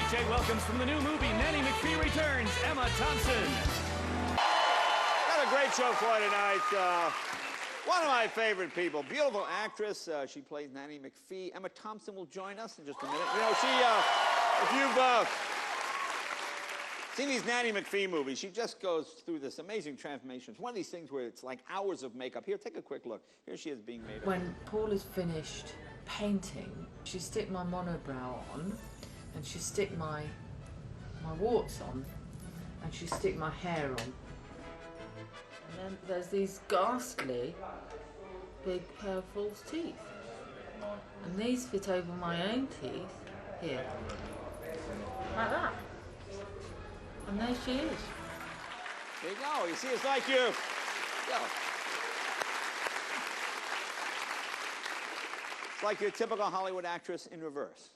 DJ welcomes from the new movie Nanny McPhee Returns, Emma Thompson. Got a great show for you tonight. One of my favorite people, beautiful actress. She plays Nanny McPhee. Emma Thompson will join us in just a minute. You know, if you've seen these Nanny McPhee movies, she just goes through this amazing transformation. It's one of these things where it's like hours of makeup. Here, take a quick look. Here she is being made up. When Paul is finished painting, she stick my monobrow on, and she stick my warts on, and she stick my hair on. And then there's these ghastly big pair of false teeth. And these fit over my own teeth, here, like that. And there she is. There you go. You see, it's like you. It's like your typical Hollywood actress in reverse,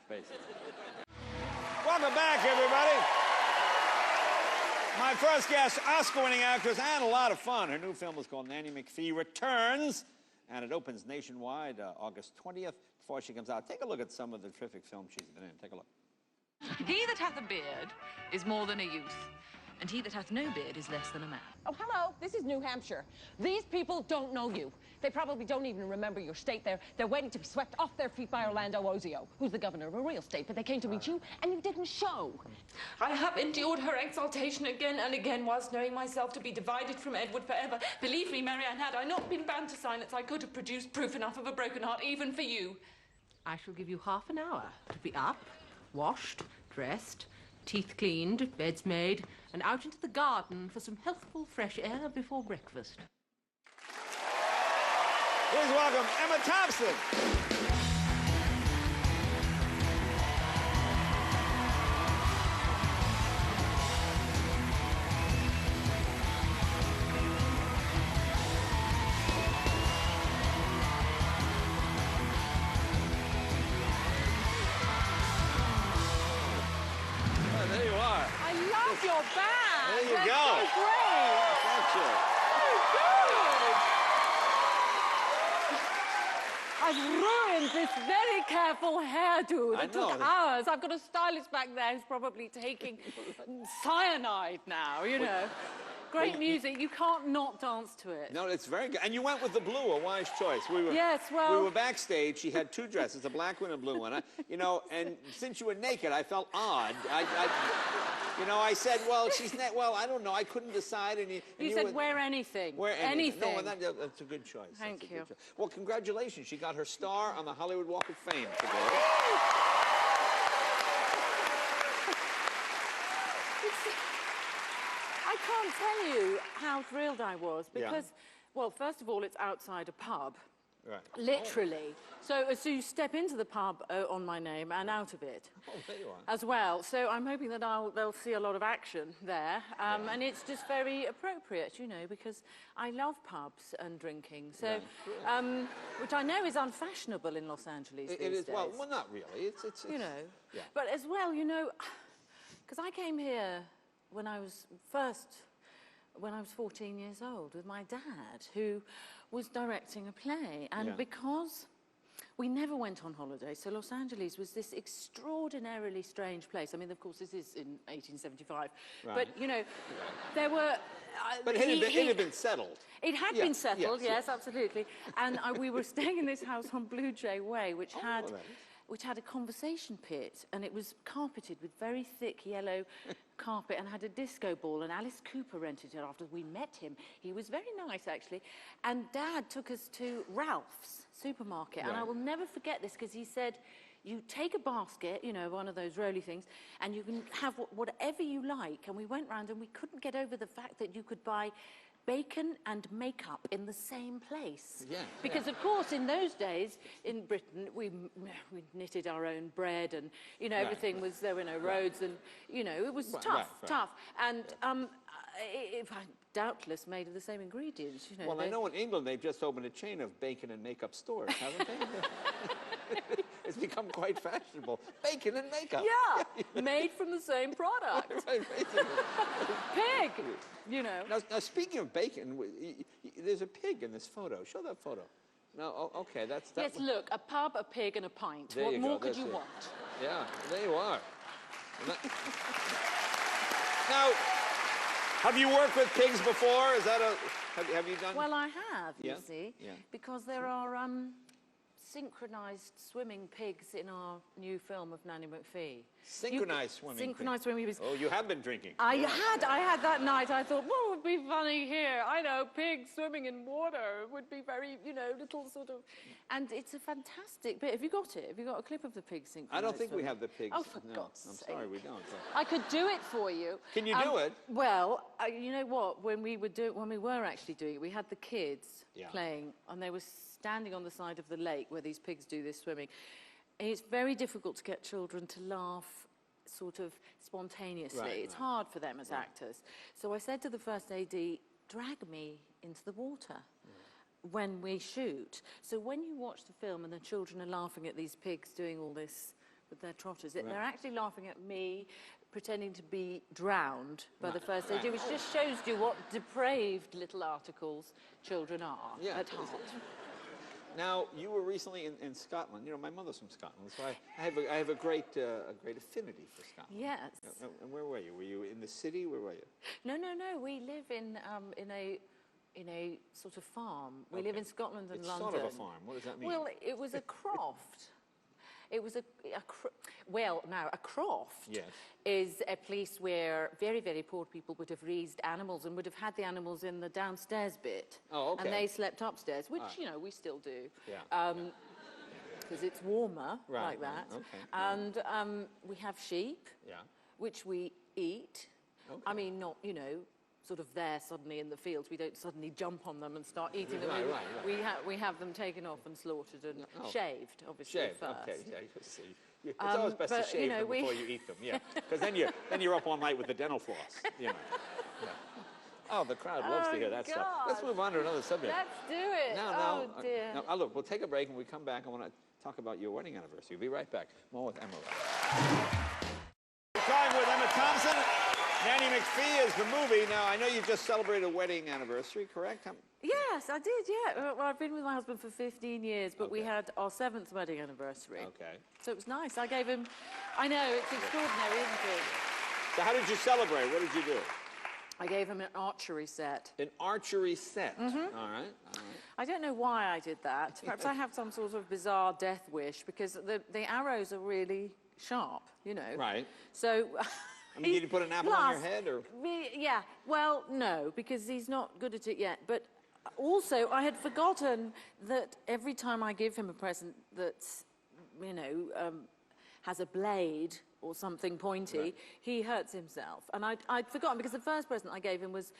basically. Welcome back, everybody. My first guest, Oscar-winning actress, and a lot of fun. Her new film is called Nanny McPhee Returns, and it opens nationwide August 20th. Before she comes out, take a look at some of the terrific films she's been in. Take a look. He that hath a beard is more than a youth, and he that hath no beard is less than a man. Oh, hello, this is New Hampshire. These people don't know you. They probably don't even remember your state. They're waiting to be swept off their feet by Orlando Ozio, who's the governor of a real state, but they came to meet you, and you didn't show. I have endured her exaltation again and again, whilst knowing myself to be divided from Edward forever. Believe me, Marianne, had I not been bound to silence, I could have produced proof enough of a broken heart, even for you. I shall give you half an hour to be up, washed, dressed, teeth cleaned, beds made, and out into the garden for some healthful fresh air before breakfast. Please welcome Emma Thompson. There you are. I love your bag. There you That's go. so great. Thank you. I've ruined this very careful hairdo that I know. took hours. I've got a stylist back there who's probably taking cyanide now, you know. Great music. You can't not dance to it. No, it's very good. And you went with the blue, a wise choice. Yes, well... We were backstage. She had two dresses, a black one and a blue one. You know, and since you were naked, I felt odd. You know, I said, well, well, I don't know. I couldn't decide. And you said, wear anything. Wear anything. Anything. No, that's a good choice. Thank you. Well, congratulations. She got her star on the Hollywood Walk of Fame today. I can't tell you how thrilled I was because, well, first of all, it's outside a pub. Right. Literally. So you step into the pub on my name and out of it. Oh, there you are. As well. So I'm hoping that they'll see a lot of action there. And it's just very appropriate, you know, because I love pubs and drinking. So, which I know is unfashionable in Los Angeles these days. Well, not really. It's you know. Yeah. But as well, you know, because I came here when I was 14 years old with my dad, who was directing a play. And because we never went on holiday, so Los Angeles was this extraordinarily strange place. I mean, of course, this is in 1875. Right. But, you know, there were... but it had been settled. It had been settled, yes, absolutely. And we were staying in this house on Blue Jay Way, which had a conversation pit, and it was carpeted with very thick yellow carpet and had a disco ball, and Alice Cooper rented it after we met him. He was very nice, actually. And Dad took us to Ralph's supermarket, and I will never forget this, because he said, you take a basket, you know, one of those rolly things, and you can have whatever you like. And we went round, and we couldn't get over the fact that you could buy bacon and makeup in the same place. Yeah. Because, of course, in those days, in Britain, we knitted our own bread and, you know, everything was, there were no roads and, you know, it was tough. And if I doubtless made of the same ingredients, you know. Well, I know in England they've just opened a chain of bacon and makeup stores, haven't they? It's become quite fashionable. Bacon and makeup. Yeah, made from the same product. Pig, you know. Now, speaking of bacon, there's a pig in this photo. Show that photo. No, okay, that's... Yes, look, a pub, a pig, and a pint. There what you more go, could you want? Yeah, there you are. Now, have you worked with pigs before? Is that a... Have you done... Well, I have, you Yeah? see, Yeah. because there are synchronised swimming pigs in our new film of Nanny McPhee. Synchronised swimming. Synchronised swimming pigs. Oh, you have been drinking. I had that night. I thought, what would be funny here? I know, pigs swimming in water would be very, you know, little sort of... And it's a fantastic bit. Have you got it? Have you got a clip of the pig synchronised I don't think swimming? we have the pigs. Oh, for no, God's I'm sake. sorry, we don't. I could do it for you. Can you do it? Well, you know what? When we were actually doing it, we had the kids playing, and they were standing on the side of the lake where these pigs do this swimming. And it's very difficult to get children to laugh sort of spontaneously. Right, it's hard for them as actors. So I said to the first AD, drag me into the water when we shoot. So when you watch the film and the children are laughing at these pigs doing all this with their trotters, they're actually laughing at me pretending to be drowned by the first AD, which just shows you what depraved little articles children are at heart. Now, you were recently in Scotland. You know, my mother's from Scotland, so I have a great affinity for Scotland. Yes. And where were you? Were you in the city? Where were you? No. We live in a sort of farm. We live in Scotland and London. It's sort of a farm. What does that mean? Well, it was a croft. It was a croft is a place where very, very poor people would have raised animals and would have had the animals in the downstairs bit. Oh, okay. And they slept upstairs, which, you know, we still do. Yeah. Because it's warmer like that. Okay. And we have sheep, which we eat. Okay. I mean, not, you know, sort of there suddenly in the fields. We don't suddenly jump on them and start eating them. We have them taken off and slaughtered and shaved, obviously, first. Okay, yeah, you see. It's always best to shave them before you eat them, because then you're up all night with the dental floss, you know. Yeah. Oh, the crowd loves to hear that stuff. Let's move on to another subject. Let's do it. Oh, dear. Now, look, we'll take a break. When we come back, I want to talk about your wedding anniversary. We'll be right back. More with Emma. Time with Emma Thompson. Nanny McPhee is the movie. Now, I know you just celebrated a wedding anniversary, correct? Yes, I did, yeah. Well, I've been with my husband for 15 years, but we had our 7th wedding anniversary. Okay. So it was nice. I gave him... I know, it's extraordinary, isn't it? So how did you celebrate? What did you do? I gave him an archery set. An archery set. All right. I don't know why I did that. Perhaps I have some sort of bizarre death wish, because the arrows are really sharp, you know. Right. So... I mean, did you put an apple on your head, or...? Yeah, well, no, because he's not good at it yet. But also, I had forgotten that every time I give him a present that's, you know, has a blade or something pointy, he hurts himself. And I'd forgotten, because the first present I gave him was...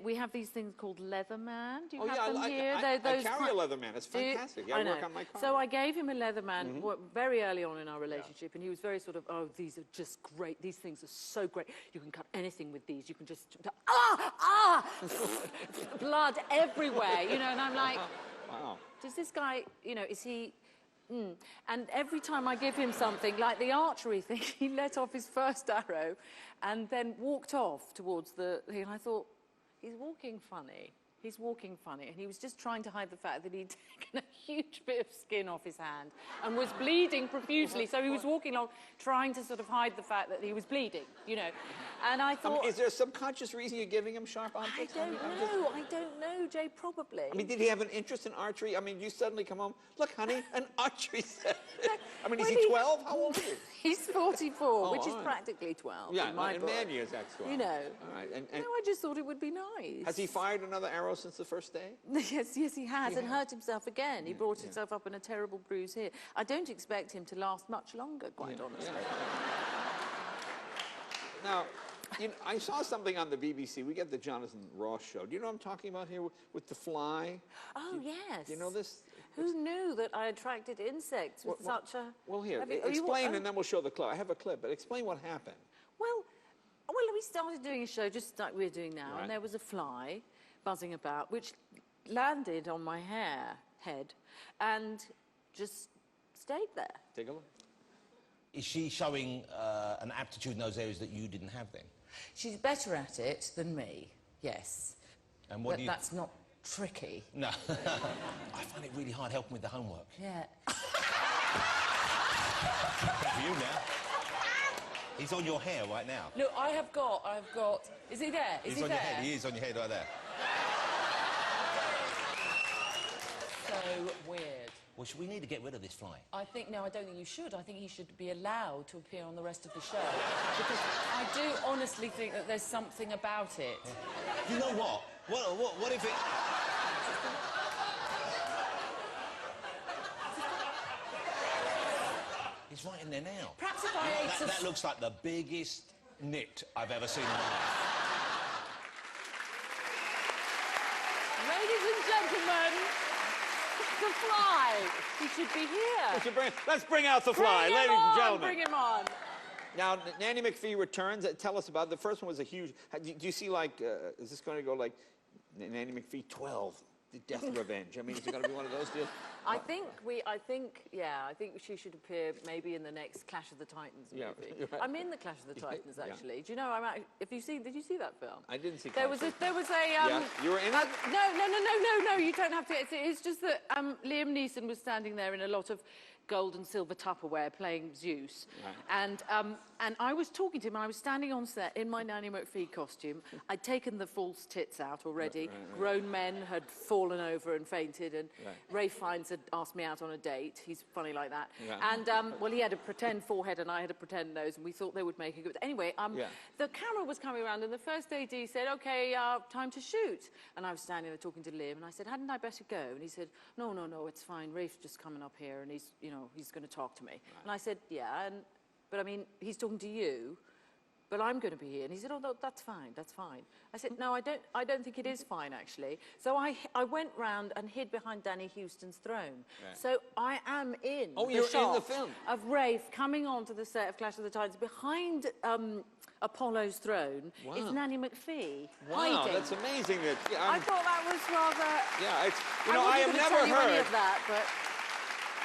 we have these things called Leatherman. Do you have them here? I carry a Leatherman. It's fantastic. I work on my car. So I gave him a Leatherman very early on in our relationship, and he was very sort of, oh, these are just great. These things are so great. You can cut anything with these. You can just, blood everywhere, you know, and I'm like, wow. Does this guy, you know, is he... And every time I give him something, like the archery thing, he let off his first arrow and then walked off towards the thing, and I thought, he's walking funny. He's walking funny. And he was just trying to hide the fact that he'd taken a huge bit of skin off his hand and was bleeding profusely. So he was walking along trying to sort of hide the fact that he was bleeding, you know. And I thought... is there a subconscious reason you're giving him sharp objects? I don't know, Jay, probably. I mean, did he have an interest in archery? I mean, you suddenly come home, look, honey, an archery set. I mean, is he 12? How old is he? He's 44, which is practically 12 in my book. man years, that's 12. You know. All right. And no, I just thought it would be nice. Has he fired another arrow since the first day? Yes, he has, and hurt himself again. He brought himself up in a terrible bruise here. I don't expect him to last much longer, quite honestly. Now, you know, I saw something on the BBC. We get the Jonathan Ross show. Do you know what I'm talking about here with the fly? Oh, yes. Do you know this? Who knew that I attracted insects with such a... Well, here, explain, and then we'll show the clip. I have a clip, but explain what happened. Well, we started doing a show just like we're doing now, and there was a fly buzzing about, which landed on my head, and just stayed there. Take a look. Is she showing an aptitude in those areas that you didn't have then? She's better at it than me, yes. And what but that's not tricky. No. I find it really hard helping with the homework. Yeah. For you now. He's on your hair right now. Look, I've got... Is he there? Is He's he on there? your head. He is on your head right there. So weird. Well, should we need to get rid of this fly? I think, no, I don't think you should. I think he should be allowed to appear on the rest of the show. Because I do honestly think that there's something about it. You know what? What if it... He's right in there now. Perhaps if I ate that looks like the biggest nit I've ever seen in my life. Ladies and gentlemen, the fly. He should be here. Let's bring out the fly, ladies and gentlemen. Bring him on. Now, Nanny McPhee returns. Tell us about it. The first one was a huge... Do you see, like, is this going to go like Nanny McPhee 12, The Death Revenge? I mean, is it going to be one of those deals? I think she should appear maybe in the next Clash of the Titans movie. Yeah, right. I'm in the Clash of the Titans, actually. Do you know, did you see that film? I didn't see There was a, yeah, you were in it? No, you don't have to. It's just that Liam Neeson was standing there in a lot of gold and silver Tupperware playing Zeus. Right. And I was talking to him, and I was standing on set in my Nanny McPhee costume. I'd taken the false tits out already. Right. Grown men had fallen over and fainted, and Ray Fiennes had asked me out on a date. He's funny like that. Yeah. And, well, he had a pretend forehead and I had a pretend nose, and we thought they would make a good... Anyway, the camera was coming around, and the first AD said, OK, time to shoot. And I was standing there talking to Liam, and I said, hadn't I better go? And he said, no, it's fine. Rafe's just coming up here, and he's, you know, he's going to talk to me. Right. And I said, yeah, but I mean, he's talking to you, but I'm going to be here. And he said, oh, no, that's fine. I said, no, I don't think it is fine, actually. So I went round and hid behind Danny Houston's throne. Right. So I am in the shot in the film of Rafe coming onto the set of Clash of the Titans. Behind Apollo's throne is Nanny McPhee hiding. That's amazing. I thought that was rather... Yeah, it's... You know, I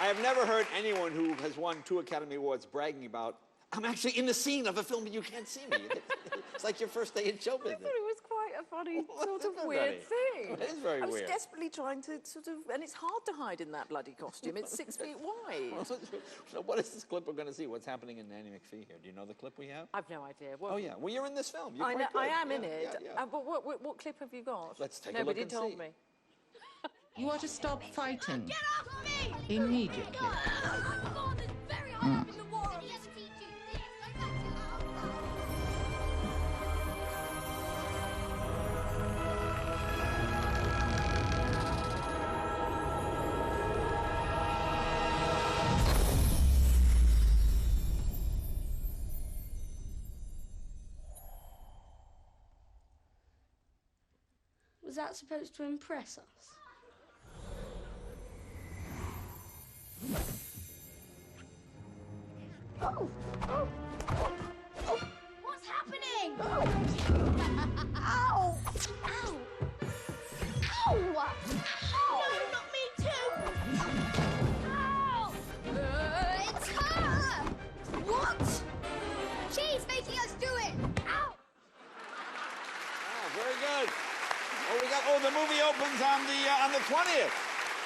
have never heard anyone who has won 2 Academy Awards bragging about, I'm actually in the scene of a film, but you can't see me. It's like your first day in show business. I thought it was quite a funny, sort of weird thing. It is very weird. I was desperately trying to sort of... And it's hard to hide in that bloody costume. It's 6 feet wide. So what is this clip we're going to see? What's happening in Nanny McPhee here? Do you know the clip we have? I've no idea. Oh, yeah. Well, you're in this film. You're I am in it. Yeah. But what clip have you got? Let's take a look and see. Nobody told me. You are to stop fighting. Get off me! Immediately. Was that supposed to impress us? What's happening? Ow! Ow! Ow! No, not me too! Ow! It's her! What? She's making us do it! Ow! Oh, very good. The movie opens on the 20th.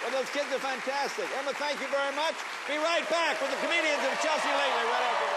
Well, those kids are fantastic. Emma, thank you very much. Be right back with the comedians of Chelsea Lately right after this.